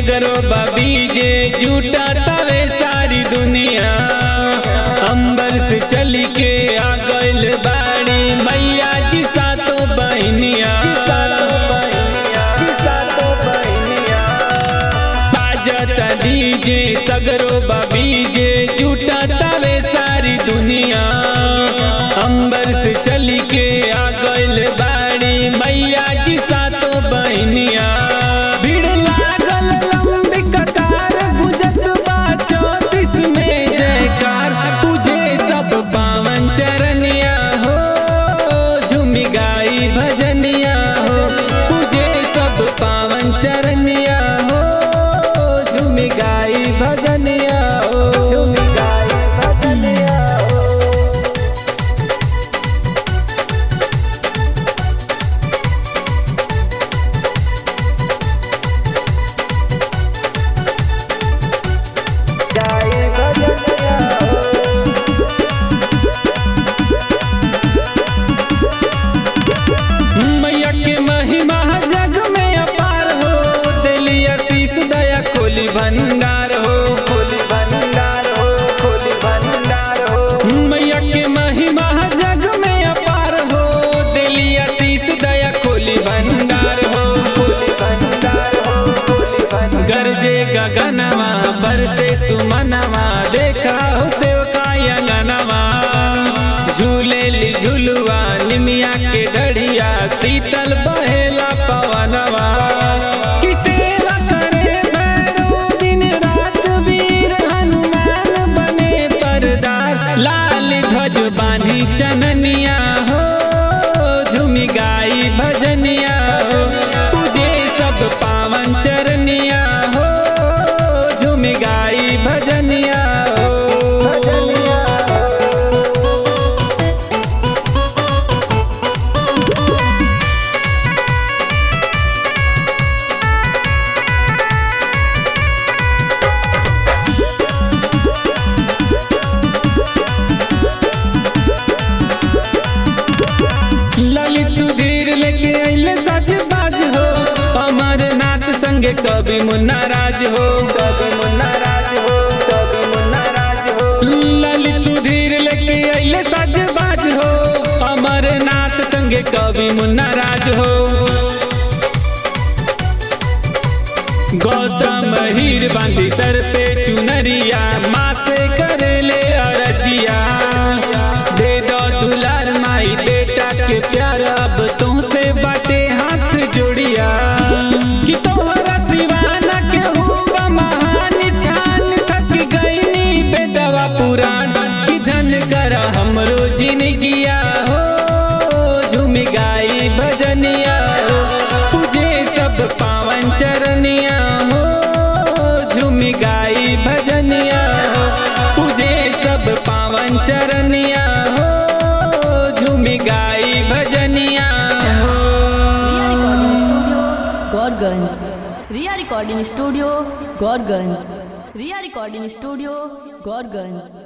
सगरो बीजे झूठा तवे सारी दुनिया। अंबर से चली के आ गइल बाड़ी मैया जी सातो बहनिया। बाजता डीजे सगरो बीजे झूठा तवे सारी दुनिया। अंबर से चली के आ गइल बाड़ी मैया जी सातो बहनिया। भीड़ लागल लंबी कतार बुझत बा 34 में जयकार। तुझे सब पावन चरनिया हो झूमी गाई भजनिया हो। तुझे सब पावन चरनिया हो झूमी गाई भजनिया हो। झूमी गाई भजनिया हो। मैया के महिमा जग में अपार हो। दिली आशीष दया खोली भंडार हो। खोली भंडार हो। खोली भंडार हो। मैया के महिमा जग में अपार हो। दिली आशीष दया खोली भंडार हो। खोली भंडार हो। खोली भंडार। गरजे गगनवा बरसे सुमनवा देखा हो सेवका अंगनवा। झूले ली झुलुआ निमिया के डढ़िया शीतल बहेला पवनवा। कि सेवा करे भैरो दिन रात वीर हनुमान बने परदार। लाल ध्वज बांधी चननिया हो झूमी गाई भजनिया हो। तुझे सब पावन चरनिया हो झूमी गाई भजनिया हो। भजनिया हो। ललित सुधीर लेके अइले सज बाज हो। अमरनाथ संगे कवि मुन्ना राज हो। कवि मुन्ना राज हो। कवि मुन्ना राज हो। ललित सुधीर लेके अइले सज बाज हो। अमरनाथ संगे कवि मुन्ना राज हो। गौतम हीर बांधी सर पे चुनरिया माँ से करेले अरजिया। दे दो दुलार माई बेटा के प्यार अब तुमसे बाटे हाथ जोड़िया। कि तोहरा सिवाना के हुआ महान छान थक गईनी बेदवा पुराण। कि धन कर हमरो जिनगिया हो झूमी गाई भजनिया हो। तुझे सब पावन चरनिया हो झूमी गाई भजनिया हो। तुझे सब पावन चरनिया हो झूमी गाई भजनिया हो। रिया रिकॉर्डिंग स्टूडियो गौरगंज। रिया रिकॉर्डिंग स्टूडियो गौरगंज।